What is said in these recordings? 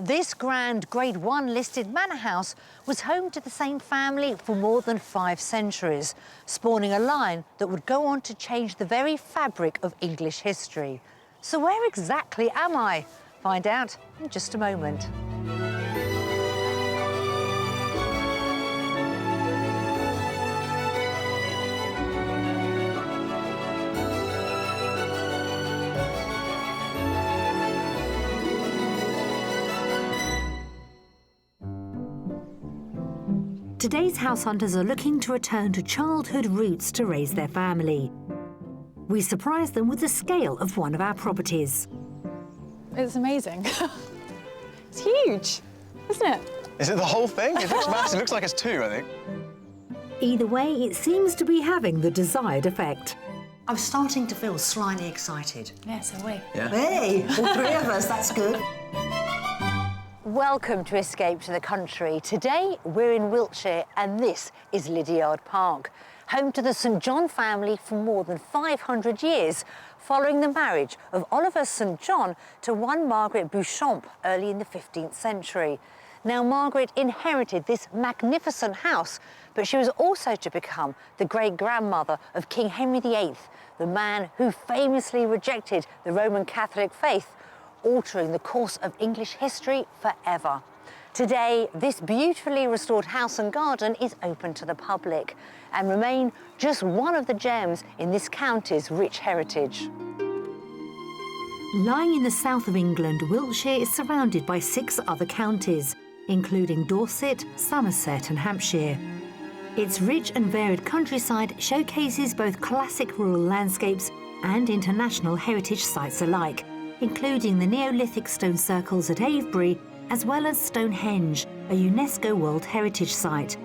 This grand Grade 1 listed manor house was home to the same family for more than 5 centuries, spawning a line that would go on to change the very fabric of English history. So where exactly am I? Find out in just a moment. Today's house hunters are looking to return to childhood roots to raise their family. We surprise them with the scale of one of our properties. It's amazing. It's huge, isn't it? Is it the whole thing? It looks massive. It looks like it's 2, I think. Either way, it seems to be having the desired effect. I'm starting to feel slightly excited. Yeah, so we. Yeah. Hey, all 3 of us, that's good. Welcome to Escape to the Country. Today, we're in Wiltshire and this is Lydiard Park, home to the St John family for more than 500 years, following the marriage of Oliver St John to one Margaret Beauchamp early in the 15th century. Now, Margaret inherited this magnificent house, but she was also to become the great-grandmother of King Henry VIII, the man who famously rejected the Roman Catholic faith, altering the course of English history forever. Today, this beautifully restored house and garden is open to the public and remain just one of the gems in this county's rich heritage. Lying in the south of England, Wiltshire is surrounded by 6 other counties, including Dorset, Somerset and Hampshire. Its rich and varied countryside showcases both classic rural landscapes and international heritage sites alike, including the Neolithic stone circles at Avebury, as well as Stonehenge, a UNESCO World Heritage Site.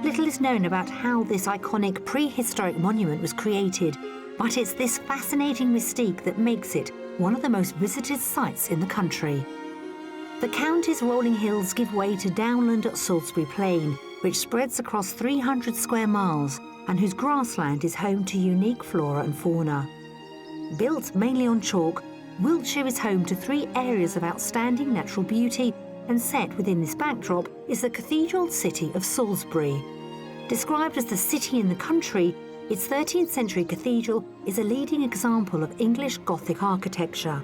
Little is known about how this iconic prehistoric monument was created, but it's this fascinating mystique that makes it one of the most visited sites in the country. The county's rolling hills give way to downland at Salisbury Plain, which spreads across 300 square miles and whose grassland is home to unique flora and fauna. Built mainly on chalk, Wiltshire is home to 3 areas of outstanding natural beauty, and set within this backdrop is the cathedral city of Salisbury. Described as the city in the country, its 13th century cathedral is a leading example of English Gothic architecture.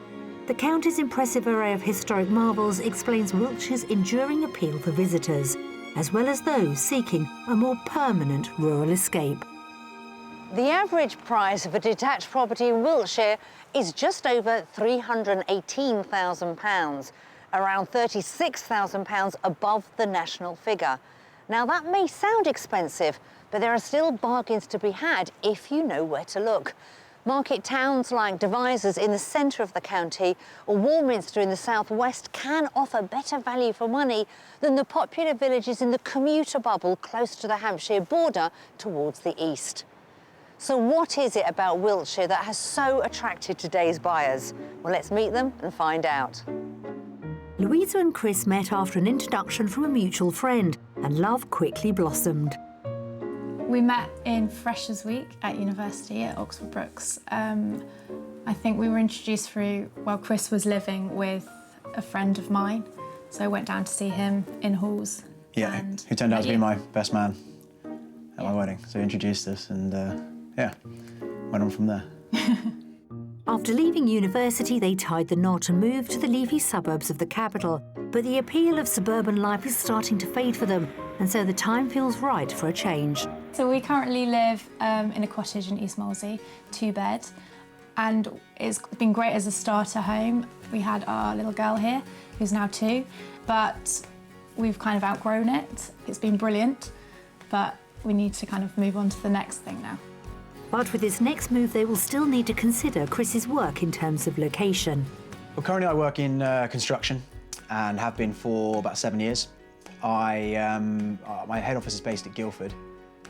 The county's impressive array of historic marvels explains Wiltshire's enduring appeal for visitors, as well as those seeking a more permanent rural escape. The average price of a detached property in Wiltshire is just over £318,000, around £36,000 above the national figure. Now, that may sound expensive, but there are still bargains to be had if you know where to look. Market towns like Devizes in the centre of the county or Warminster in the southwest can offer better value for money than the popular villages in the commuter bubble close to the Hampshire border towards the east. So what is it about Wiltshire that has so attracted today's buyers? Well, let's meet them and find out. Louisa and Chris met after an introduction from a mutual friend, and love quickly blossomed. We met in Freshers' Week at university at Oxford Brookes. I think we were introduced through, well, Chris was living with a friend of mine, so I went down to see him in halls. Yeah, who turned out to be my best man at my wedding. So he introduced us and, yeah, went on from there. After leaving university, they tied the knot and moved to the leafy suburbs of the capital. But the appeal of suburban life is starting to fade for them, and so the time feels right for a change. So we currently live in a cottage in East Molesey, 2-bed, and it's been great as a starter home. We had our little girl here, who's now 2, but we've kind of outgrown it. It's been brilliant, but we need to kind of move on to the next thing now. But with this next move, they will still need to consider Chris's work in terms of location. Well, currently I work in construction and have been for about 7 years. My head office is based at Guildford,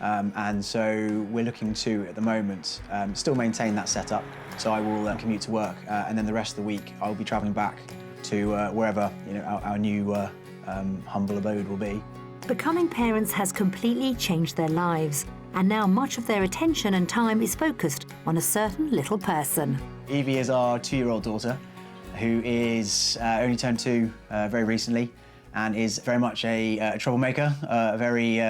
and so we're looking to, at the moment, still maintain that setup. So I will commute to work, and then the rest of the week I'll be travelling back to wherever our new humble abode will be. Becoming parents has completely changed their lives, and now much of their attention and time is focused on a certain little person. Evie is our 2-year-old daughter, who is only turned 2 very recently and is very much a troublemaker, a very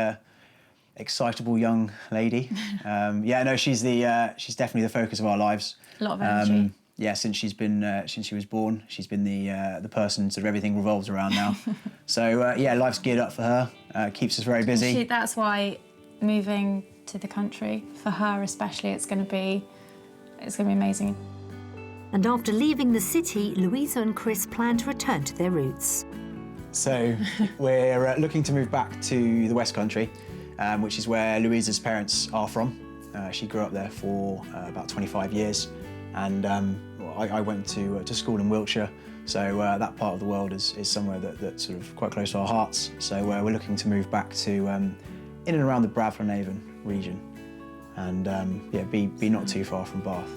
excitable young lady. Yeah, no, she's definitely the focus of our lives. A lot of energy. Yeah, since she was born, she's been the person sort of everything revolves around now. So yeah, life's geared up for her. Keeps us very busy. That's why moving to the country for her especially, it's going to be amazing. And after leaving the city, Louisa and Chris plan to return to their roots. So we're looking to move back to the West Country, which is where Louisa's parents are from. She grew up there for about 25 years, and I went to school in Wiltshire, so that part of the world is somewhere that's sort of quite close to our hearts. So we're looking to move back to in and around the Bradford-on-Avon region, and yeah, be not too far from Bath.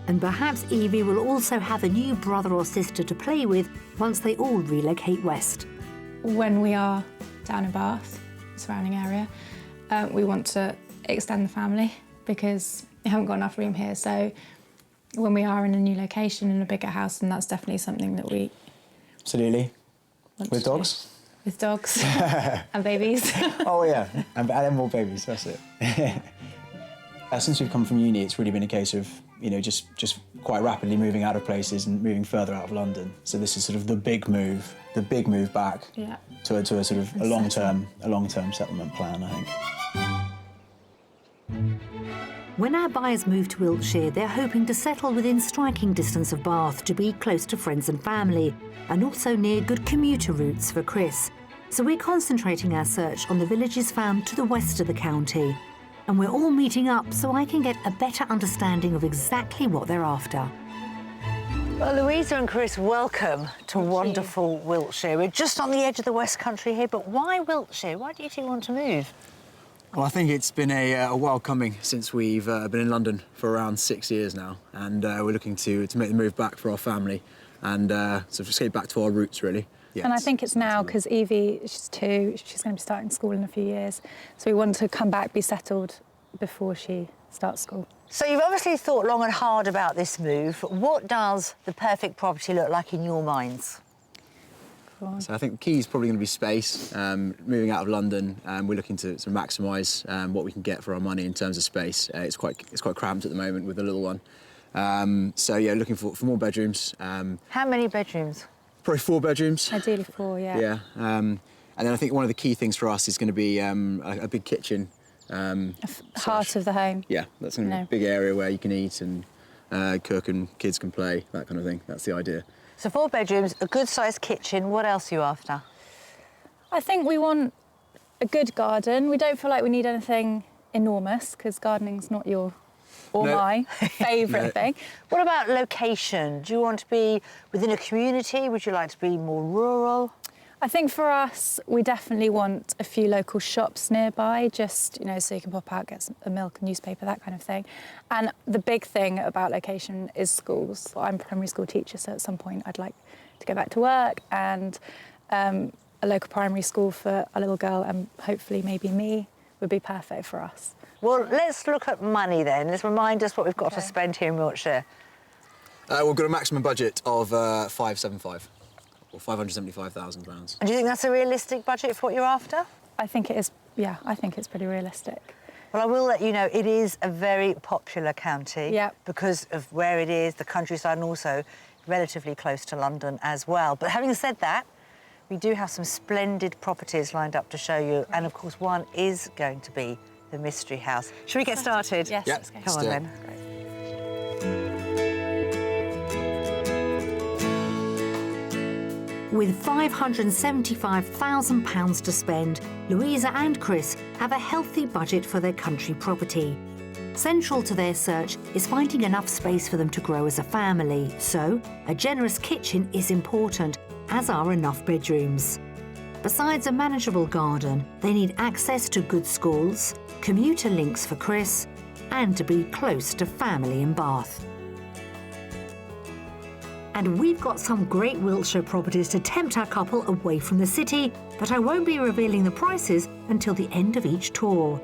And perhaps Evie will also have a new brother or sister to play with once they all relocate west. When we are down in Bath, surrounding area, we want to extend the family because we haven't got enough room here. So when we are in a new location, in a bigger house, then that's definitely something that we Absolutely. want With to do. dogs? With dogs and babies. Oh yeah, and then more babies, that's it. Since we've come from uni, it's really been a case of, you know, just quite rapidly moving out of places and moving further out of London. So this is sort of the big move back Yeah. to a sort of a long-term settlement plan, I think. When our buyers move to Wiltshire, they're hoping to settle within striking distance of Bath to be close to friends and family, and also near good commuter routes for Chris. So we're concentrating our search on the villages found to the west of the county. And we're all meeting up so I can get a better understanding of exactly what they're after. Well, Louisa and Chris, welcome to wonderful Wiltshire. We're just on the edge of the West Country here, but why Wiltshire? Why do you two want to move? Well, I think it's been a while coming since we've been in London for around 6 years now, and we're looking to make the move back for our family and sort of just get back to our roots, really. Yeah, and I think it's now because Evie, she's 2, she's going to be starting school in a few years. So we want to come back, be settled before she starts school. So you've obviously thought long and hard about this move. What does the perfect property look like in your minds? So I think the key is probably going to be space. Moving out of London, we're looking to sort of maximise what we can get for our money in terms of space. It's quite cramped at the moment with the little one. So yeah, looking for more bedrooms. How many bedrooms? Probably 4 bedrooms. Ideally 4, yeah. Yeah. And then I think one of the key things for us is going to be a big kitchen. Heart of the home. Yeah, that's going to be a big area where you can eat and cook and kids can play, that kind of thing. That's the idea. So 4 bedrooms, a good-sized kitchen. What else are you after? I think we want a good garden. We don't feel like we need anything enormous because gardening's not your or my favourite thing. What about location? Do you want to be within a community? Would you like to be more rural? I think for us, we definitely want a few local shops nearby, just, you know, so you can pop out, get a milk, a newspaper, that kind of thing. And the big thing about location is schools. I'm a primary school teacher, so at some point I'd like to go back to work, and a local primary school for a little girl and hopefully maybe me would be perfect for us. Well, let's look at money then. Let's remind us what we've got to spend here in Wiltshire. We've got a maximum budget of £575,000 or £575,000. And do you think that's a realistic budget for what you're after? I think it is, yeah, I think it's pretty realistic. Well, I will let you know it is a very popular county because of where it is, the countryside, and also relatively close to London as well. But having said that, we do have some splendid properties lined up to show you, and of course one is going to be the Mystery House. Should we get started? Yes, let's go. Come on then. With £575,000 to spend, Louisa and Chris have a healthy budget for their country property. Central to their search is finding enough space for them to grow as a family, so a generous kitchen is important, as are enough bedrooms. Besides a manageable garden, they need access to good schools, commuter links for Chris, and to be close to family in Bath. And we've got some great Wiltshire properties to tempt our couple away from the city, but I won't be revealing the prices until the end of each tour.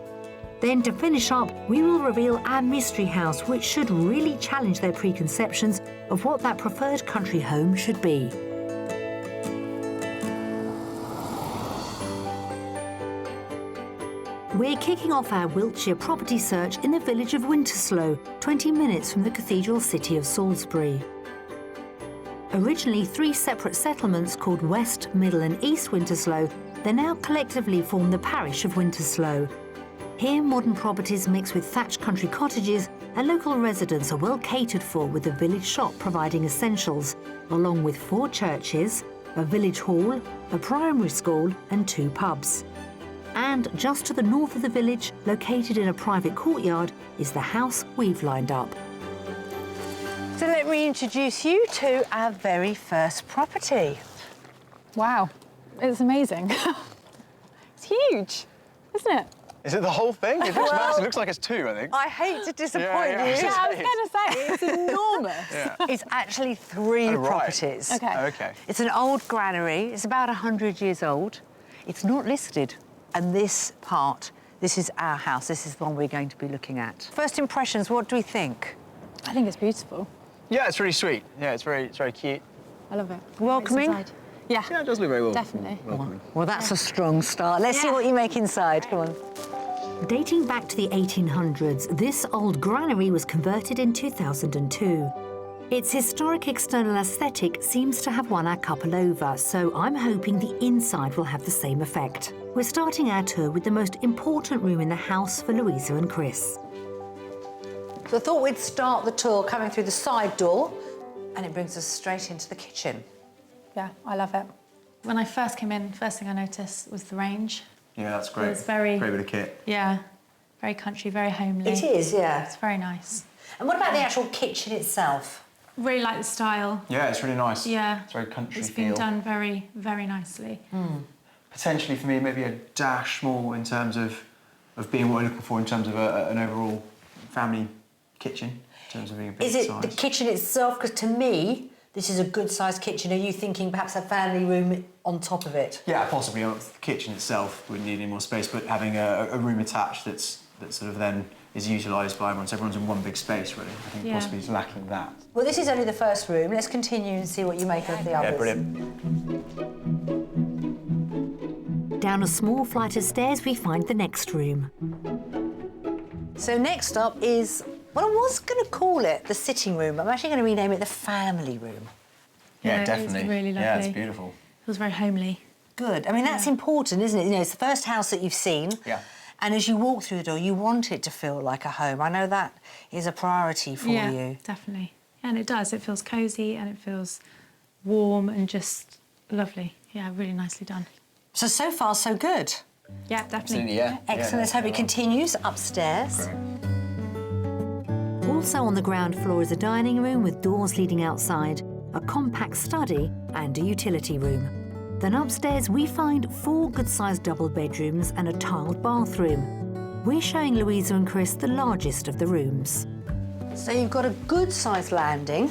Then to finish up, we will reveal our mystery house, which should really challenge their preconceptions of what that preferred country home should be. We're kicking off our Wiltshire property search in the village of Winterslow, 20 minutes from the cathedral city of Salisbury. Originally 3 separate settlements called West, Middle and East Winterslow, they now collectively form the parish of Winterslow. Here modern properties mix with thatched country cottages and local residents are well catered for, with the village shop providing essentials, along with 4 churches, a village hall, a primary school and 2 pubs. And just to the north of the village, located in a private courtyard, is the house we've lined up. So let me introduce you to our very first property. Wow, it's amazing. It's huge, isn't it? Is it the whole thing? It looks massive. It looks like it's 2, I think. I hate to disappoint you. Yeah, I was going to say, it's enormous. Yeah. It's actually 3 Oh, right. properties. Okay. It's an old granary. It's about 100 years old. It's not listed. And this is our house. This is the one we're going to be looking at. First impressions, what do we think? I think it's beautiful. Yeah, it's really sweet. Yeah, it's very cute. I love it. Welcoming? It's inside. Yeah. Yeah, it does look very Definitely. welcoming. Well, that's a strong start. Let's see what you make inside. Come on. Dating back to the 1800s, this old granary was converted in 2002. Its historic external aesthetic seems to have won our couple over, so I'm hoping the inside will have the same effect. We're starting our tour with the most important room in the house for Louisa and Chris. So I thought we'd start the tour coming through the side door, and it brings us straight into the kitchen. Yeah, I love it. When I first came in, first thing I noticed was the range. Yeah, that's great. It's very... Great bit of kit. Yeah, very country, very homely. It is, yeah. It's very nice. And what about the actual kitchen itself? Really like the style. Yeah, it's really nice. Yeah. It's very country It's feel. been done very, very nicely. Potentially for me, maybe a dash more in terms of being what we're looking for in terms of an overall family kitchen, in terms of being a big Is it size. the kitchen itself? Because to me, this is a good-sized kitchen. Are you thinking perhaps a family room on top of it? Yeah, possibly. The kitchen itself wouldn't need any more space, but having a room attached that sort of then is utilised by everyone, so everyone's in one big space, really. I think possibly is lacking that. Well, this is only the first room. Let's continue and see what you make of the others. Yeah, brilliant. Down a small flight of stairs, we find the next room. So next up is, well, I was going to call it the sitting room. I'm actually going to rename it the family room. Yeah, Yeah, definitely. It's really lovely. Yeah, it's beautiful. It was very homely. Good. I mean, that's important, isn't it? You know, it's the first house that you've seen. Yeah. And as you walk through the door, you want it to feel like a home. I know that is a priority for Yeah, you. definitely. Yeah, and it does. It feels cosy and it feels warm and just lovely. Yeah, really nicely done. So far, so good. Yeah, definitely. Absolutely, yeah. Excellent. Let's hope it continues upstairs. Also on the ground floor is a dining room with doors leading outside, a compact study and a utility room. Then upstairs we find 4 good-sized double bedrooms and a tiled bathroom. We're showing Louisa and Chris the largest of the rooms. So you've got a good-sized landing,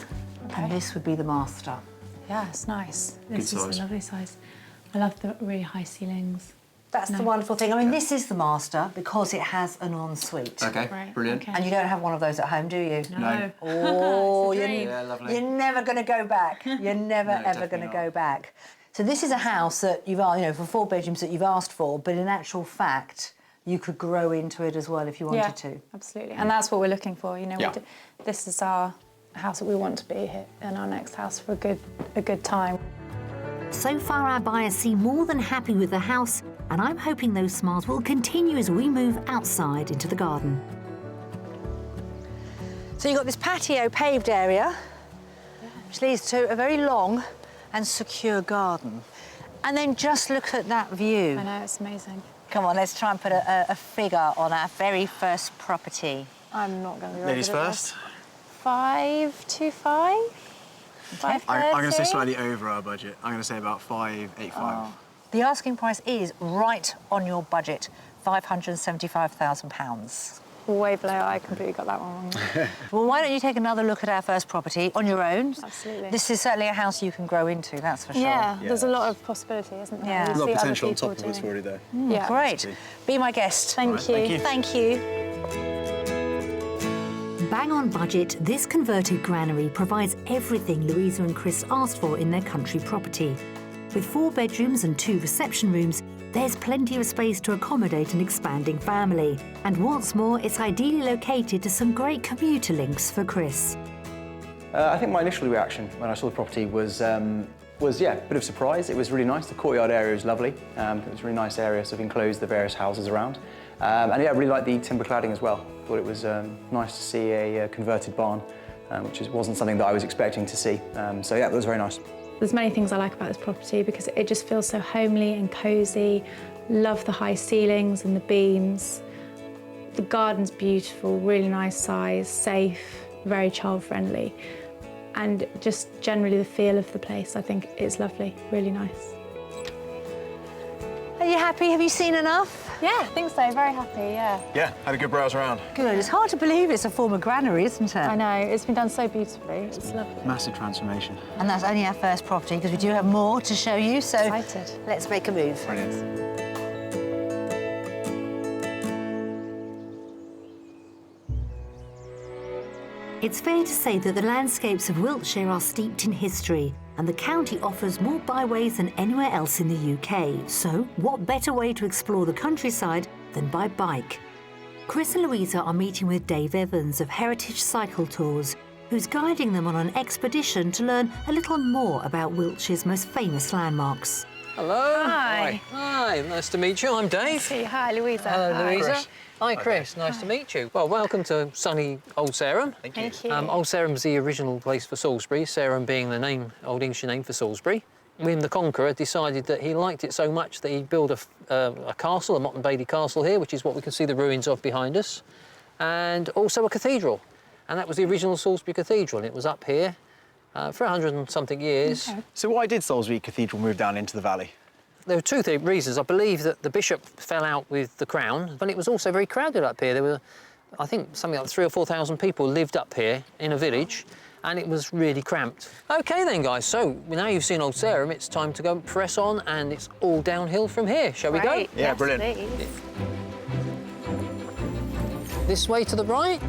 and this would be the master. Yeah, it's nice. This is size. a lovely size. I love the really high ceilings. That's the wonderful thing. I mean, this is the master because it has an ensuite. Okay, Right, brilliant. okay. And you don't have one of those at home, do you? No. Oh, It's a you're, dream. Yeah, lovely. you're never going to go back. You're never, No, ever definitely going to not. go back. So this is a house that you've, for 4 bedrooms that you've asked for, but in actual fact, you could grow into it as well if you wanted to. Absolutely. And that's what we're looking for. You know, Yeah. this is our house that we want to be here in our next house for a good time. So far our buyers seem more than happy with the house, and I'm hoping those smiles will continue as we move outside into the garden. So you've got this patio paved area, which leads to a very long and secure garden. And then just look at that view. I know, it's amazing. Come on, let's try and put a figure on our very first property. I'm not going to be Ladies good at first. this. 525? 530? I'm going to say slightly over our budget. I'm going to say about 585. The asking price is right on your budget, £575,000. way below. I completely got that one wrong. Well, why don't you take another look at our first property on your own? Absolutely. This is certainly a house you can grow into, that's for sure. Yeah, there's a lot of possibility, isn't there? Yeah. You A lot see of other potential on people top of what's doing- already there. Yeah. Great. Be my guest. Thank you. Thank you. Bang on budget, this converted granary provides everything Louisa and Chris asked for in their country property. With 4 bedrooms and 2 reception rooms, there's plenty of space to accommodate an expanding family. And what's more, it's ideally located to some great commuter links for Chris. I think my initial reaction when I saw the property was yeah, a bit of surprise. It was really nice. The courtyard area was lovely. It was a really nice area, sort of enclosed the various houses around. And yeah, I really liked the timber cladding as well. Thought it was nice to see a converted barn, which wasn't something that I was expecting to see. So yeah, that was very nice. There's many things I like about this property because it just feels so homely and cosy. Love the high ceilings and the beams. The garden's beautiful, really nice size, safe, very child-friendly. And just generally the feel of the place, I think it's lovely, really nice. Are you happy? Have you seen enough? Yeah, I think so. Very happy, yeah. Yeah, had a good browse around. Good. It's hard to believe it's a former granary, isn't it? I know, it's been done so beautifully. It's lovely. Massive transformation. And that's only our first property because we do have more to show you. So Excited. let's make a move. Brilliant. It's fair to say that the landscapes of Wiltshire are steeped in history, and the county offers more byways than anywhere else in the UK. So, what better way to explore the countryside than by bike? Chris and Louisa are meeting with Dave Evans of Heritage Cycle Tours, who's guiding them on an expedition to learn a little more about Wiltshire's most famous landmarks. Hello. Hi. Hi, nice to meet you. I'm Dave. Hi, Louisa. Hello, Louisa. Chris. Hi, Chris. Nice to meet you. Well, welcome to sunny Old Sarum. Thank you. Old Sarum's the original place for Salisbury, Sarum being the name, Old English name for Salisbury. William the Conqueror decided that he liked it so much that he built a castle, a Motte and Bailey castle here, which is what we can see the ruins of behind us, and also a cathedral. And that was the original Salisbury Cathedral, and it was up here for 100 and something years. Okay. So why did Salisbury Cathedral move down into the valley? There were two reasons. I believe that the bishop fell out with the crown, but it was also very crowded up here. There were, I think, something like 3,000 or 4,000 people lived up here in a village, and it was really cramped. OK then, guys, so now you've seen Old Sarum, it's time to go and press on, and it's all downhill from here. Shall we go? Great. Yeah, Yes, brilliant. please. This way to the right.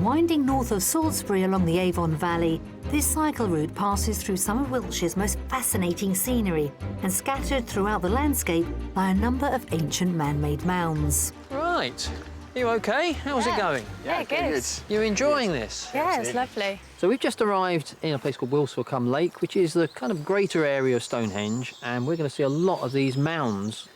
Winding north of Salisbury along the Avon Valley, this cycle route passes through some of Wiltshire's most fascinating scenery and scattered throughout the landscape by a number of ancient man-made mounds. Right. You OK? How's it going? Yeah, good. You're enjoying this? Yeah, it's lovely. So we've just arrived in a place called Wiltshire Lake, which is the kind of greater area of Stonehenge, and we're going to see a lot of these mounds.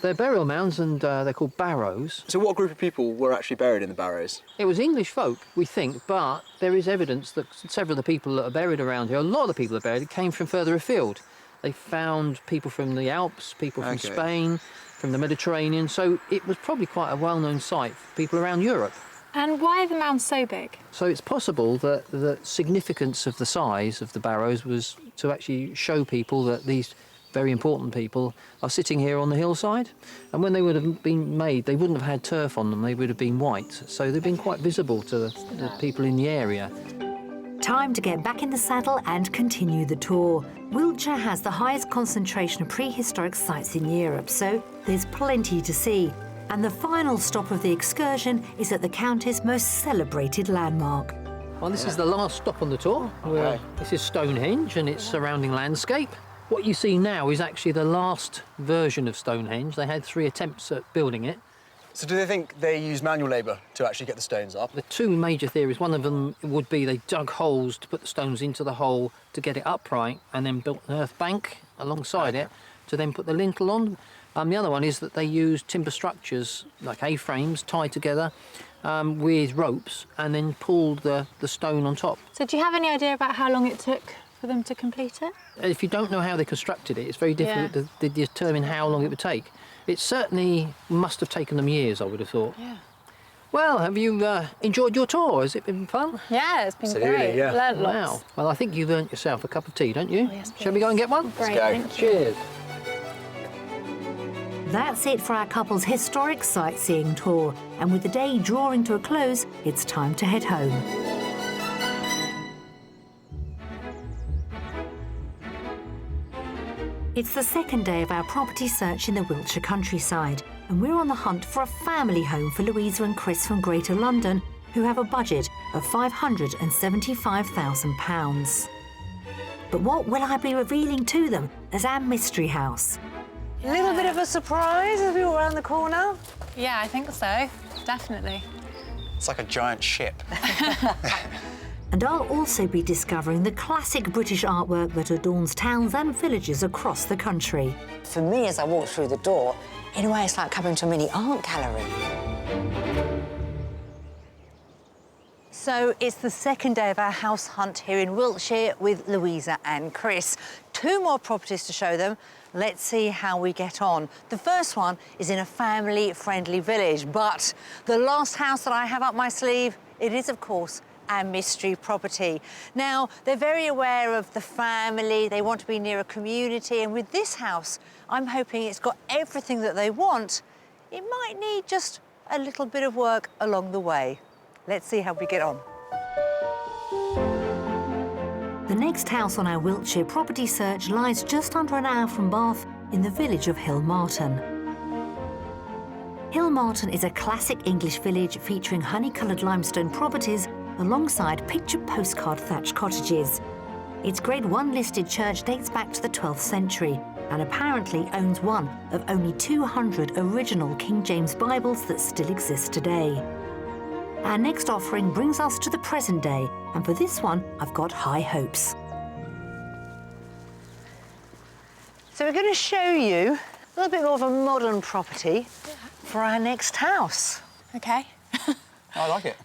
They're burial mounds, and they're called barrows. So what group of people were actually buried in the barrows? It was English folk, we think, but there is evidence that several of the people that are buried around here, a lot of the people that are buried, came from further afield. They found people from the Alps, people from Okay. Spain, from the Mediterranean, so it was probably quite a well-known site for people around Europe. And why are the mounds so big? So it's possible that the significance of the size of the barrows was to actually show people that these very important people are sitting here on the hillside. And when they would have been made, they wouldn't have had turf on them, they would have been white. So they've been quite visible to the people in the area. Time to get back in the saddle and continue the tour. Wiltshire has the highest concentration of prehistoric sites in Europe, so there's plenty to see. And the final stop of the excursion is at the county's most celebrated landmark. Well, this is the last stop on the tour. This is Stonehenge and its surrounding landscape. What you see now is actually the last version of Stonehenge. They had 3 attempts at building it. So do they think they used manual labour to actually get the stones up? The 2 major theories, one of them would be they dug holes to put the stones into the hole to get it upright and then built an earth bank alongside it to then put the lintel on. The other one is that they used timber structures like A-frames tied together with ropes and then pulled the stone on top. So do you have any idea about how long it took for them to complete it? If you don't know how they constructed it, it's very difficult to determine how long it would take. It certainly must have taken them years, I would have thought. Yeah. Well, have you enjoyed your tour? Has it been fun? Yeah, it's been Absolutely, great. yeah. Learned lots. Wow. Well, I think you've earned yourself a cup of tea, don't you? Oh, yes, Shall we go and get one? Great, go. thank you. Cheers. That's it for our couple's historic sightseeing tour, and with the day drawing to a close, it's time to head home. It's the second day of our property search in the Wiltshire countryside, and we're on the hunt for a family home for Louisa and Chris from Greater London, who have a budget of £575,000. But what will I be revealing to them as our mystery house? A little bit of a surprise as we walk around the corner. Yeah, I think so. Definitely. It's like a giant ship. And I'll also be discovering the classic British artwork that adorns towns and villages across the country. For me, as I walk through the door, in a way, it's like coming to a mini art gallery. So it's the second day of our house hunt here in Wiltshire with Louisa and Chris. 2 more properties to show them. Let's see how we get on. The first one is in a family-friendly village, but the last house that I have up my sleeve, it is, of course, our mystery property. Now, they're very aware of the family, they want to be near a community, and with this house, I'm hoping it's got everything that they want. It might need just a little bit of work along the way. Let's see how we get on. The next house on our Wiltshire property search lies just under an hour from Bath in the village of Hillmarton. Hillmarton is a classic English village featuring honey-coloured limestone properties alongside pictured postcard thatched cottages. Its Grade 1 listed church dates back to the 12th century and apparently owns one of only 200 original King James Bibles that still exist today. Our next offering brings us to the present day, and for this one, I've got high hopes. So we're going to show you a little bit more of a modern property for our next house. OK. I like it.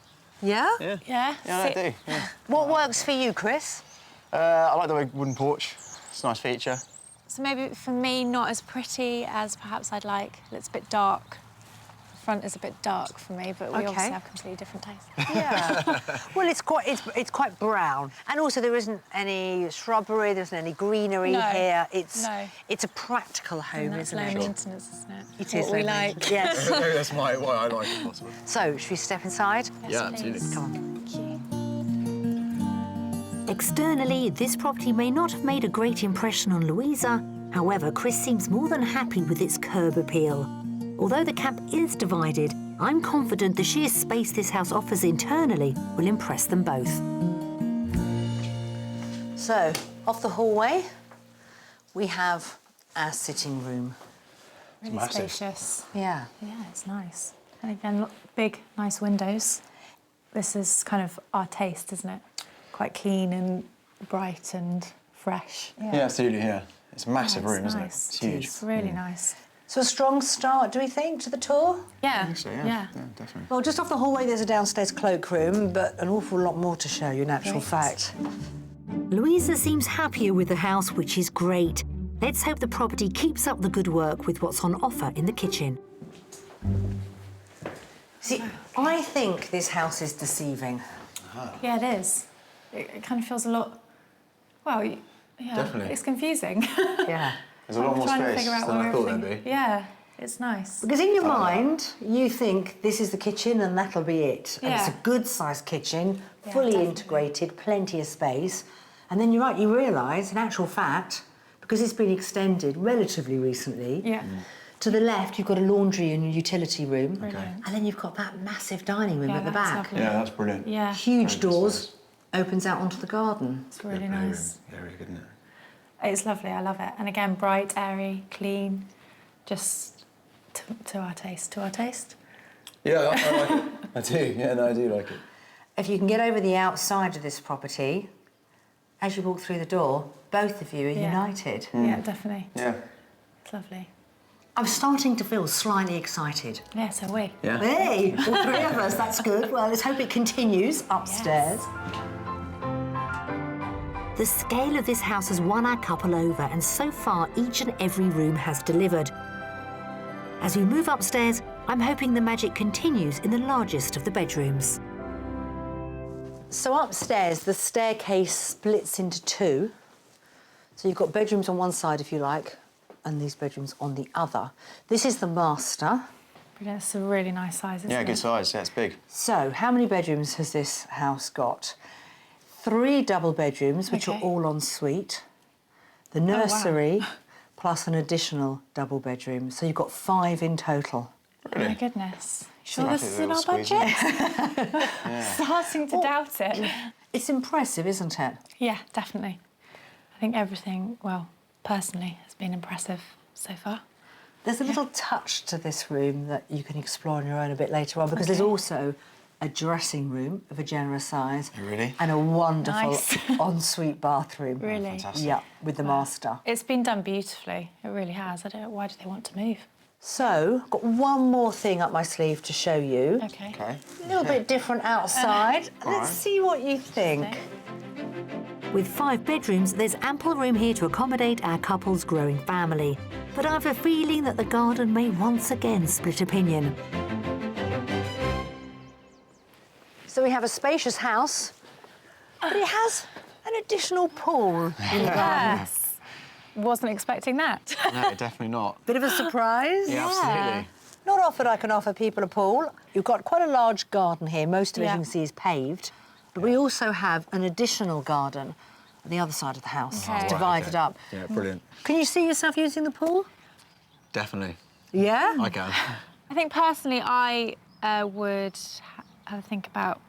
Yeah? Yeah? Yeah, I do. Yeah. What works for you, Chris? I like the wooden porch. It's a nice feature. So maybe for me, not as pretty as perhaps I'd like. It's a bit dark. The front is a bit dark for me, but we obviously have completely different tastes. Yeah. Well, it's quite brown, and also there isn't any shrubbery, there isn't any greenery here. It's a practical home, That's isn't low it? maintenance, isn't it? It What is we low like. maintenance. Yes. That's why I like it, possibly. So, should we step inside? Yeah, Yes, absolutely. please. Come on. Thank you. Externally, this property may not have made a great impression on Louisa. However, Chris seems more than happy with its curb appeal. Although the camp is divided, I'm confident the sheer space this house offers internally will impress them both. So, off the hallway, we have our sitting room. Really massive. spacious. Yeah. Yeah, it's nice. And again, look, big, nice windows. This is kind of our taste, isn't it? Quite clean and bright and fresh. Yeah, absolutely, yeah. It's a massive Yeah, it's room, isn't it? nice. It's huge. It's really nice. So a strong start, do we think, to the tour? Yeah. I think so, yeah, definitely. Well, just off the hallway, there's a downstairs cloakroom, but an awful lot more to show you, in actual Great. fact. Louisa seems happier with the house, which is great. Let's hope the property keeps up the good work with what's on offer in the kitchen. See, I think this house is deceiving. Yeah, it is. It kind of feels a lot... Well, yeah. Definitely. It's confusing. Yeah. There's a lot more trying to space figure out than I where thought there'd everything- be. Yeah, it's nice. Because in your mind, you think this is the kitchen and that'll be it. And it's Yeah. a good-sized kitchen, Yeah, fully definitely. integrated, plenty of space. And then you're right, you realise, in actual fact, because it's been extended relatively recently, Yeah. to the left you've got a laundry and a utility room. Brilliant. And then you've got that massive dining room Yeah, at the that's back. lovely. Yeah, that's brilliant. Yeah, Huge Very good doors, size. opens out onto the garden. it's really Good nice. playroom. Yeah, really good, isn't it? It's lovely, I love it. And again, bright, airy, clean, just to our taste. To our taste? Yeah, I like it. I do. Yeah, no, I do like it. If you can get over the outside of this property, as you walk through the door, both of you are Yeah. united. Yeah, definitely. Yeah. It's lovely. I'm starting to feel slightly excited. Yeah, so we. Yeah. Hey, all 3 of us, that's good. Well, let's hope it continues upstairs. The scale of this house has won our couple over, and so far each and every room has delivered. As we move upstairs, I'm hoping the magic continues in the largest of the bedrooms. So upstairs, the staircase splits into 2. So you've got bedrooms on one side, if you like, and these bedrooms on the other. This is the master. Brilliant. It's a really nice size, isn't it? Yeah, good size. Yeah, it's big. So, how many bedrooms has this house got? 3 double bedrooms, which are all en suite. The nursery, plus an additional double bedroom. So you've got 5 in total. Really? Oh my goodness. Sure this is in our budget? Starting to doubt it. It's impressive, isn't it? Yeah, definitely. I think everything, well, personally, has been impressive so far. There's a little touch to this room that you can explore on your own a bit later on, because there's also a dressing room of a generous size. Really? And a wonderful ensuite bathroom. Really? Fantastic. Yeah, with the master. It's been done beautifully. It really has. I don't know, why do they want to move? So, I've got one more thing up my sleeve to show you. Okay. A little bit different outside. Let's see what you think. With 5 bedrooms, there's ample room here to accommodate our couple's growing family. But I have a feeling that the garden may once again split opinion. So we have a spacious house, but it has an additional pool in the garden. Yes. Wasn't expecting that. No, definitely not. Bit of a surprise. Yeah, absolutely. Not often I can offer people a pool. You've got quite a large garden here. Most of it, you can see, is paved. But we also have an additional garden on the other side of the house. It's divided up. Yeah, brilliant. Can you see yourself using the pool? Definitely. Yeah? I can. I think personally I would have a think about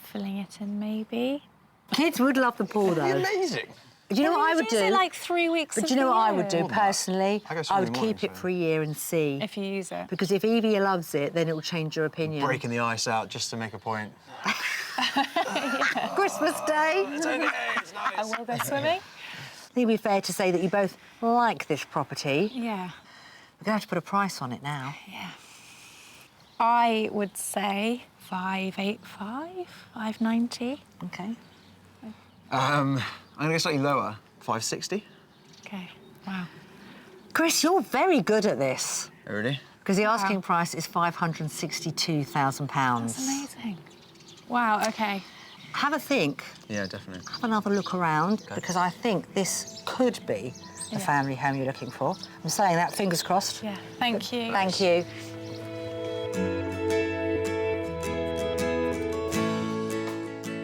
filling it in, maybe. Kids would love the pool, though. Amazing. Do you know what I would do? like 3 weeks But of do you know the what I year? would do personally? I go I swimming would morning, keep it so- for a year and see. If you use it. Because if Evie loves it, then it will change your opinion. Breaking the ice out just to make a point. Christmas Day. It's okay, it's nice. I will go swimming. I think it'd be fair to say that you both like this property. Yeah. We're going to have to put a price on it now. Yeah. I would say 585, 590. OK. I'm going to go slightly lower. 560. Okay. Wow. Chris, you're very good at this. Oh, really? Because the asking price is £562,000. That's amazing. Wow, okay. Have a think. Yeah, definitely. Have another look around, because I think this could be the family home you're looking for. I'm saying that, fingers crossed. Yeah, thank you. Thank you.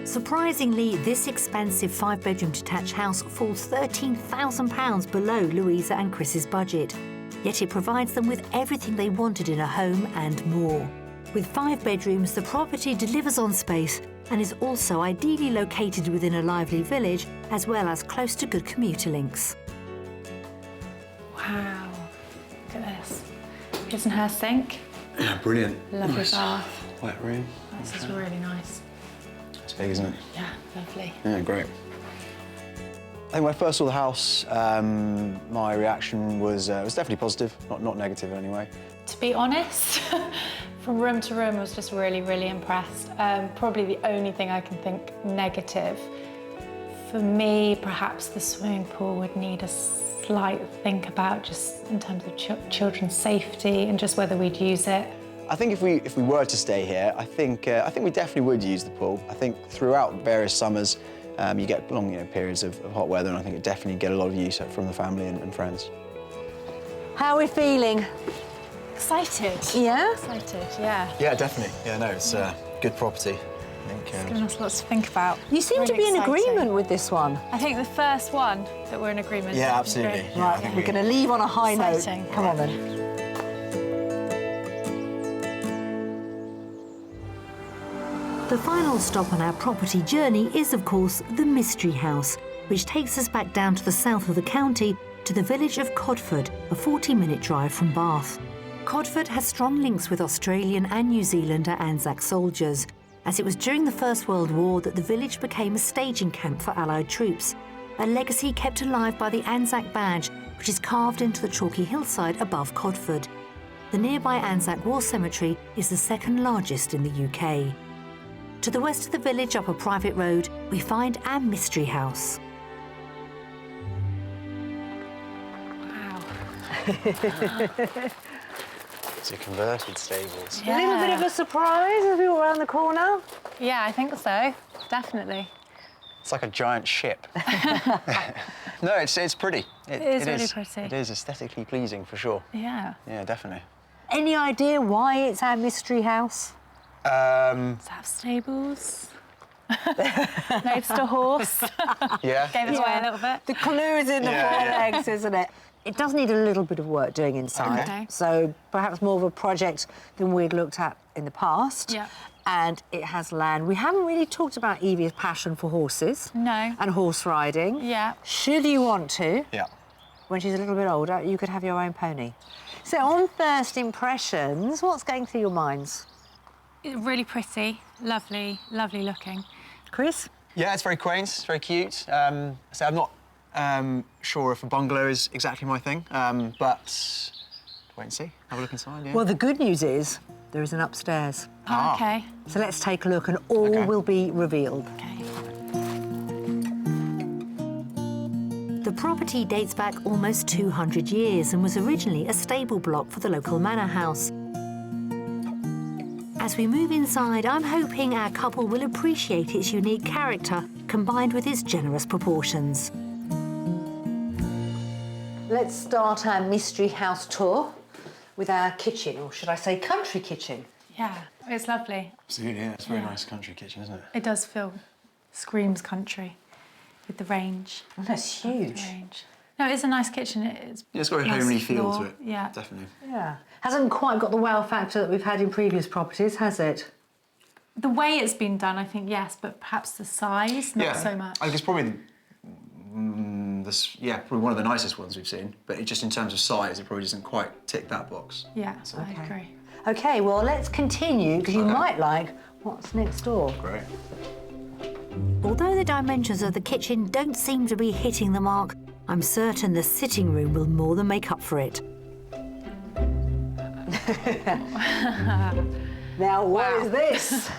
Surprisingly, this expensive 5-bedroom detached house falls £13,000 below Louisa and Chris's budget. Yet it provides them with everything they wanted in a home and more. With 5 bedrooms, the property delivers on space and is also ideally located within a lively village, as well as close to good commuter links. Wow. Look at this. Kitchen her sink. Yeah, brilliant. Lovely Nice. bath. Wet room. This is really nice. It's big, isn't it? Yeah, lovely. Yeah, great. I think when I first saw the house, my reaction was definitely positive, not negative in any way. To be honest, from room to room, I was just really, really impressed. Probably the only thing I can think negative. For me, perhaps the swimming pool would need a slight think about, just in terms of children's safety and just whether we'd use it. I think if we were to stay here, I think we definitely would use the pool. I think throughout various summers, you get long periods of hot weather, and I think it definitely get a lot of use from the family and friends. How are we feeling? Excited. Yeah? Excited, yeah. Yeah, definitely. Yeah, no, it's a good property. I think. It's given us lots to think about. You seem Really to be in exciting. agreement with this one. I think the first one that we're in agreement. Yeah, is absolutely. great. Yeah, I Right, think we're going to leave on a high Exciting. note. Come on then. The final stop on our property journey is, of course, the Mystery House, which takes us back down to the south of the county to the village of Codford, a 40-minute drive from Bath. Codford has strong links with Australian and New Zealander Anzac soldiers, as it was during the First World War that the village became a staging camp for Allied troops, a legacy kept alive by the Anzac badge, which is carved into the chalky hillside above Codford. The nearby Anzac War Cemetery is the second largest in the UK. To the west of the village, up a private road, we find our Mystery House. Wow. It's a converted stables. A little bit of a surprise as we walk around the corner. Yeah, I think so. Definitely. It's like a giant ship. No, it's pretty. It is really pretty. It is aesthetically pleasing for sure. Yeah. Yeah, definitely. Any idea why it's our mystery house? Does it have stables? Next to horse. Yeah. Gave it away a little bit. The clue is in the four legs, isn't it? It does need a little bit of work doing inside. Okay. So perhaps more of a project than we'd looked at in the past. Yeah. And it has land. We haven't really talked about Evie's passion for horses. No. And horse riding. Yeah. Should you want to, Yeah. when she's a little bit older, you could have your own pony. So on first impressions, what's going through your minds? Really pretty, lovely, lovely looking. Chris? Yeah, it's very quaint, it's very cute. So I'm not sure if a bungalow is exactly my thing, but wait and see. Have a look inside, yeah. Well, the good news is there is an upstairs. Oh, okay. So let's take a look and all will be revealed. Okay. The property dates back almost 200 years and was originally a stable block for the local manor house. As we move inside, I'm hoping our couple will appreciate its unique character combined with its generous proportions. Let's start our mystery house tour with our kitchen, or should I say country kitchen. Yeah, it's lovely. Absolutely, yeah. It's a very nice country kitchen, isn't it? It does feel, screams country with the range. Oh, that's huge. The range. No, it's a nice kitchen. It's got a nice homely feel floor. to it. Yeah. Definitely. Yeah. Hasn't quite got the wow factor that we've had in previous properties, has it? The way it's been done, I think, yes, but perhaps the size, not so much. I think it's probably probably one of the nicest ones we've seen, but just in terms of size, it probably doesn't quite tick that box. Yeah, I agree. OK, well, let's continue, because you might like what's next door. Great. Although the dimensions of the kitchen don't seem to be hitting the mark, I'm certain the sitting room will more than make up for it. Now, what is this?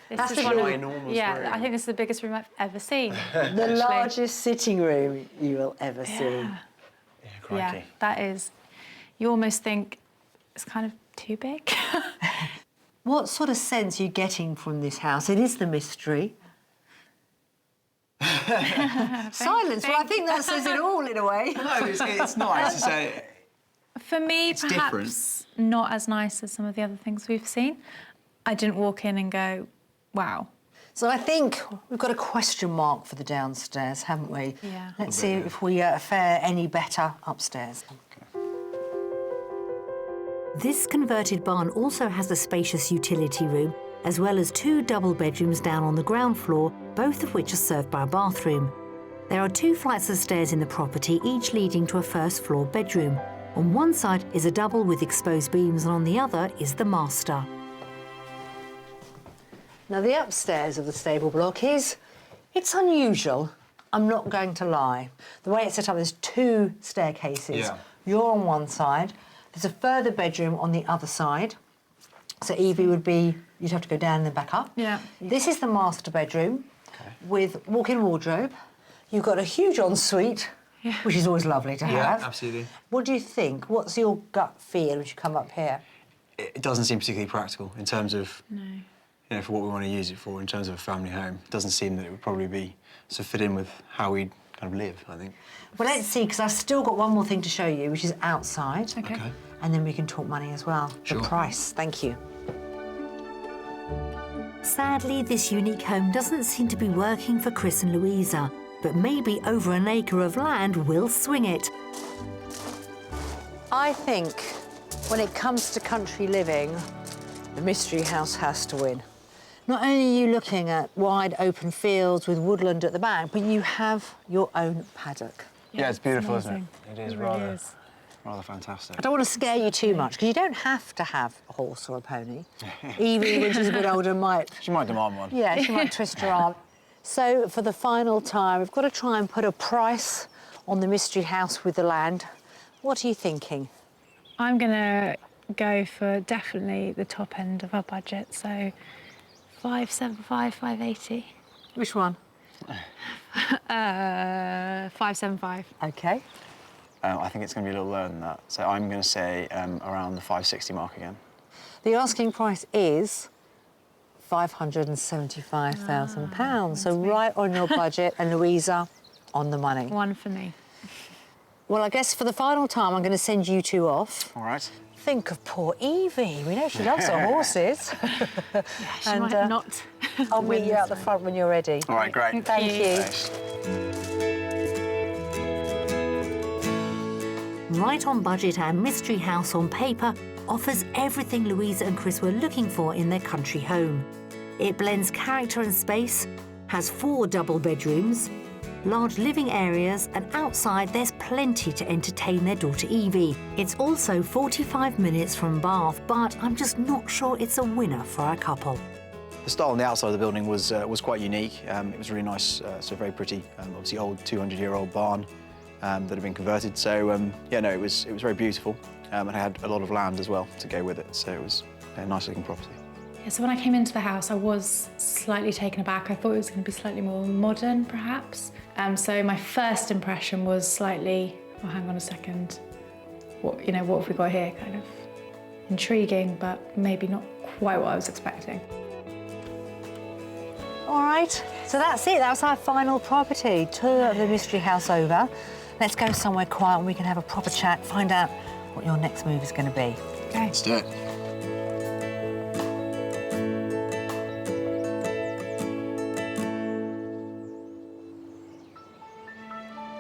This is one of, yeah, I think this is the biggest room I've ever seen. The largest sitting room you will ever see. Yeah, crikey. Yeah, that is. You almost think it's kind of too big. What sort of sense are you getting from this house? It is the mystery. Silence. Well, I think that says it all in a way. No, it's nice to say. For me, It's perhaps not as nice as some of the other things we've seen. I didn't walk in and go, wow. So I think we've got a question mark for the downstairs, haven't we? Yeah. Let's see if we fare any better upstairs. This converted barn also has a spacious utility room, as well as 2 double bedrooms down on the ground floor, both of which are served by a bathroom. There are 2 flights of stairs in the property, each leading to a first floor bedroom. On one side is a double with exposed beams, and on the other is the master. Now, the upstairs of the stable block it's unusual, I'm not going to lie. The way it's set up, there's 2 staircases. Yeah. You're on one side, there's a further bedroom on the other side. So Evie would be, you'd have to go down and then back up. Yeah. This is the master bedroom with walk-in wardrobe. You've got a huge ensuite, which is always lovely to have. Yeah, absolutely. What do you think? What's your gut feel as you come up here? It doesn't seem particularly practical in terms of, you know, for what we want to use it for in terms of a family home. It doesn't seem that it would probably be sort of fit in with how we kind of live, I think. Well, let's see, because I've still got one more thing to show you, which is outside. Okay. And then we can talk money as well. Sure. The price. Thank you. Sadly, this unique home doesn't seem to be working for Chris and Louisa, but maybe over an acre of land will swing it. I think when it comes to country living, the mystery house has to win. Not only are you looking at wide open fields with woodland at the back, but you have your own paddock. Yeah, it's beautiful, isn't amazing. it? It is really rather, is. rather fantastic. I don't want to scare you too much, because you don't have to have a horse or a pony. Evie, when she's a bit older, might... She might demand one. Yeah, she might twist her arm. So, for the final time, we've got to try and put a price on the mystery house with the land. What are you thinking? I'm going to go for definitely the top end of our budget, so 575, 580. Which one? 575. OK. I think it's going to be a little lower than that. So I'm going to say around the 560 mark again. The asking price is £575,000. So right on your budget, and Louisa, on the money. One for me. Well, I guess for the final time, I'm going to send you two off. All right. Think of poor Evie. We know she loves her horses. She might not. I'll meet you out the front when you're ready. All right, great. Thank you. Thanks. Right on budget and Mystery House on paper offers everything Louisa and Chris were looking for in their country home. It blends character and space, has 4 double bedrooms, large living areas, and outside there's plenty to entertain their daughter Evie. It's also 45 minutes from Bath, but I'm just not sure it's a winner for a couple. The style on the outside of the building was quite unique. It was really nice, so very pretty. Obviously, old 200-year-old barn that had been converted. So yeah, no, it was very beautiful, and it had a lot of land as well to go with it. So it was a nice-looking property. Yeah, so when I came into the house, I was slightly taken aback. I thought it was going to be slightly more modern, perhaps. So my first impression was slightly, oh, hang on a second, what have we got here? Kind of intriguing, but maybe not quite what I was expecting. All right, so that's it. That was our final property. Tour of the Mystery House over. Let's go somewhere quiet and we can have a proper chat, find out what your next move is going to be. Okay. Let's do it.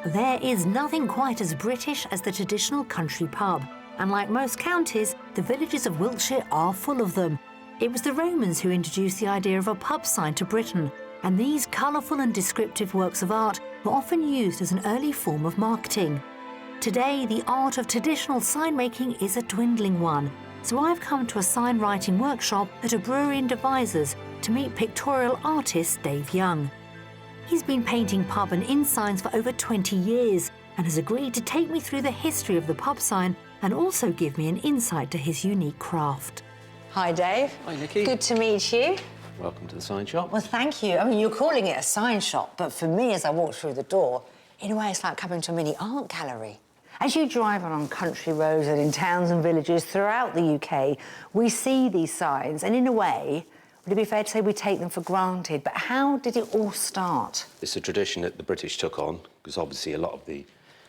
There is nothing quite as British as the traditional country pub, and like most counties, the villages of Wiltshire are full of them. It was the Romans who introduced the idea of a pub sign to Britain, and these colourful and descriptive works of art were often used as an early form of marketing. Today, the art of traditional sign making is a dwindling one, so I've come to a sign writing workshop at a brewery in Devizes to meet pictorial artist Dave Young. He's been painting pub and inn signs for over 20 years and has agreed to take me through the history of the pub sign and also give me an insight to his unique craft. Hi, Dave. Hi, Nikki. Good to meet you. Welcome to the sign shop. Well, thank you. I mean, you're calling it a sign shop, but for me, as I walked through the door, in a way, it's like coming to a mini art gallery. As you drive on country roads and in towns and villages throughout the UK, we see these signs, and in a way, would it be fair to say we take them for granted? But how did it all start? It's a tradition that the British took on, because obviously a lot of the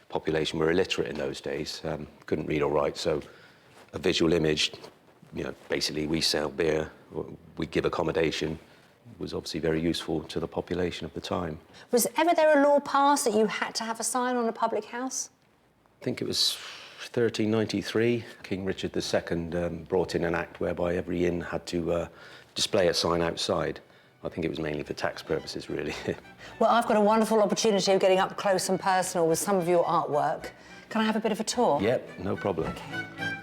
population were illiterate in those days, couldn't read or write, so a visual image, basically we sell beer, we give accommodation, was obviously very useful to the population of the time. Was ever there a law passed that you had to have a sign on a public house? I think it was 1393. King Richard II brought in an act whereby every inn had to display a sign outside. I think it was mainly for tax purposes, really. Well, I've got a wonderful opportunity of getting up close and personal with some of your artwork. Can I have a bit of a tour? Yep, no problem. Okay.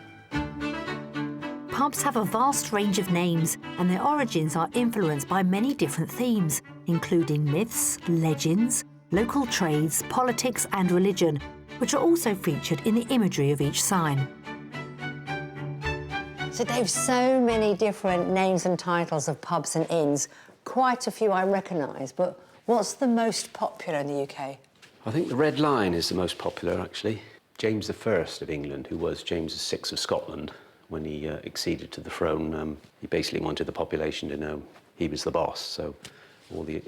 Pubs have a vast range of names, and their origins are influenced by many different themes, including myths, legends, local trades, politics and religion, which are also featured in the imagery of each sign. So, Dave, so many different names and titles of pubs and inns. Quite a few I recognise, but what's the most popular in the UK? I think the Red Lion is the most popular, actually. James I of England, who was James VI of Scotland, when he acceded to the throne, he basically wanted the population to know he was the boss. So all the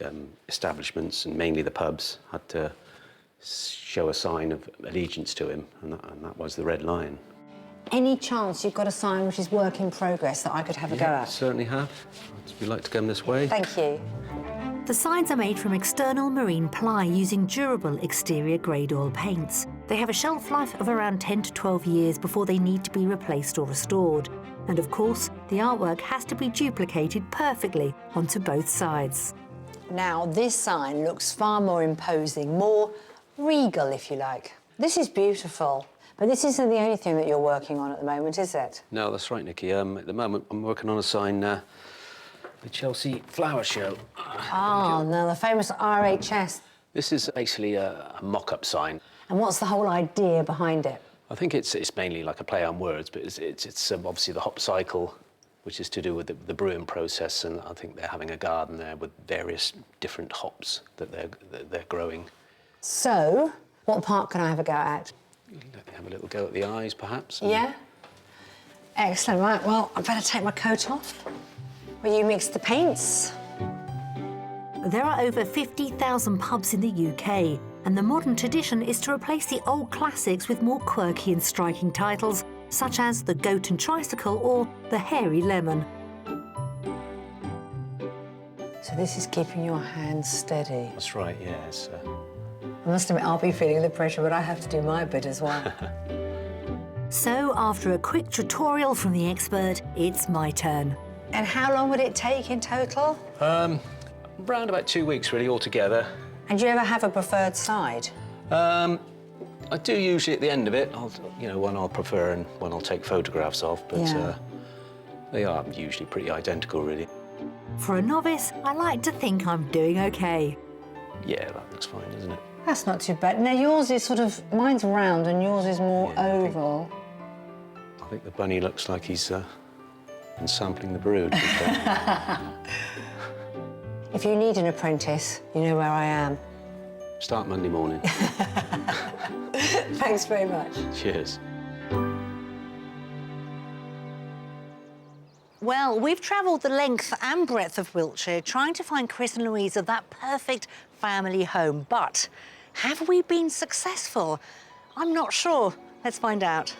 establishments, and mainly the pubs, had to show a sign of allegiance to him, and that was the Red Lion. Any chance you've got a sign which is work in progress that I could have a go at? Certainly have. Would you like to come this way? Thank you. The signs are made from external marine ply using durable exterior grade oil paints. They have a shelf life of around 10 to 12 years before they need to be replaced or restored. And of course, the artwork has to be duplicated perfectly onto both sides. Now, this sign looks far more imposing, more regal, if you like. This is beautiful, but this isn't the only thing that you're working on at the moment, is it? No, that's right, Nikki. At the moment, I'm working on a sign, the Chelsea Flower Show. Oh, no, the famous RHS. This is basically a mock-up sign. And what's the whole idea behind it? I think it's mainly like a play on words, but it's obviously the hop cycle, which is to do with the brewing process, and I think they're having a garden there with various different hops that they're growing. So, what part can I have a go at? Let me have a little go at the eyes, perhaps. Yeah? Excellent. Right, well, I better take my coat off. Will you mix the paints? There are over 50,000 pubs in the UK, and the modern tradition is to replace the old classics with more quirky and striking titles, such as The Goat and Tricycle or The Hairy Lemon. So this is keeping your hands steady. That's right, yeah. It's, I must admit, I'll be feeling the pressure, but I have to do my bit as well. So, after a quick tutorial from the expert, it's my turn. And how long would it take in total? around about 2 weeks, really, altogether. And do you ever have a preferred side? I do usually at the end of it, one I'll prefer and one I'll take photographs of, but they are usually pretty identical, really. For a novice, I like to think I'm doing okay. Yeah, that looks fine, isn't it? That's not too bad. Now, yours is sort of, mine's round and yours is more oval. I think the bunny looks like he's been sampling the brood. If you need an apprentice, you know where I am. Start Monday morning. Thanks very much. Cheers. Well, we've travelled the length and breadth of Wiltshire trying to find Chris and Louisa that perfect family home. But have we been successful? I'm not sure. Let's find out.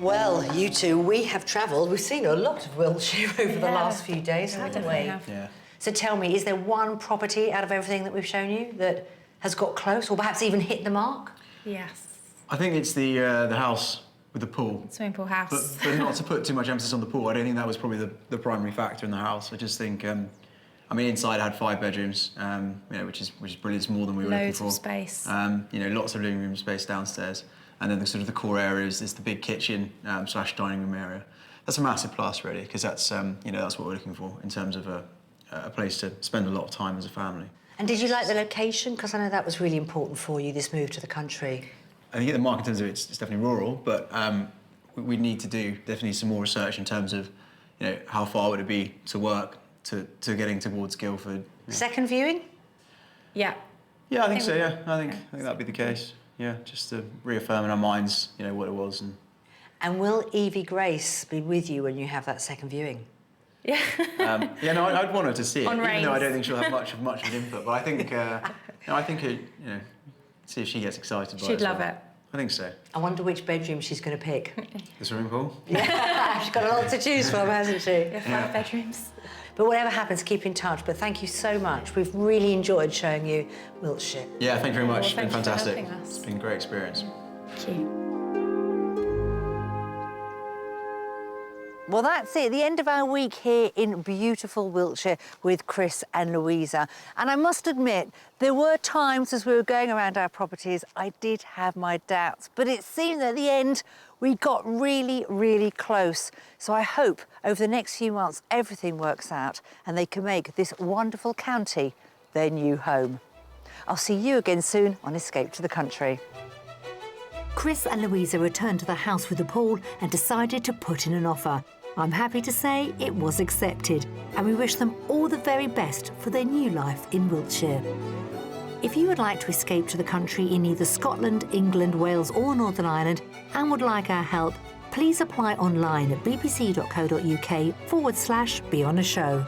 Well, you two, we have travelled. We've seen a lot of Wiltshire over the last few days, haven't we? Yeah. So tell me, is there one property out of everything that we've shown you that has got close or perhaps even hit the mark? Yes. I think it's the house with the pool. Swimming pool house. But not to put too much emphasis on the pool. I don't think that was probably the primary factor in the house. I just think, I mean, inside I had 5 bedrooms, which is brilliant. It's more than we were looking for. Loads of space. Lots of living room space downstairs, and then the core areas is the big kitchen / dining room area. That's a massive plus, really, because that's that's what we're looking for in terms of a place to spend a lot of time as a family. And did you like the location? Because I know that was really important for you, this move to the country. I think at the mark in terms of it's definitely rural, but we need to do definitely some more research in terms of how far would it be to work to getting towards Guildford. Yeah. Second viewing? Yeah. Yeah, I think so. Yeah, I think that'd be the case. Yeah, just to reaffirm in our minds, what it was. And will Evie Grace be with you when you have that second viewing? Yeah. I'd want her to see it, On even rains. though I don't think she'll have much of input. But I think, see if she gets excited by it. She'd as love well. it. I think so. I wonder which bedroom she's going to pick. The swimming pool? Yeah, she's got a lot to choose from, hasn't she? Yeah, 5 bedrooms. But whatever happens, keep in touch. But thank you so much. We've really enjoyed showing you Wiltshire. Yeah, thank you very much. It's been thank you for fantastic. helping us. It's been a great experience. Thank you. Well, that's it. The end of our week here in beautiful Wiltshire with Chris and Louisa. And I must admit, there were times as we were going around our properties, I did have my doubts. But it seemed that at the end, we got really, really close. So I hope over the next few months, everything works out and they can make this wonderful county their new home. I'll see you again soon on Escape to the Country. Chris and Louisa returned to the house with the pool and decided to put in an offer. I'm happy to say it was accepted, and we wish them all the very best for their new life in Wiltshire. If you would like to escape to the country in either Scotland, England, Wales or Northern Ireland and would like our help, please apply online at bbc.co.uk/be on a show.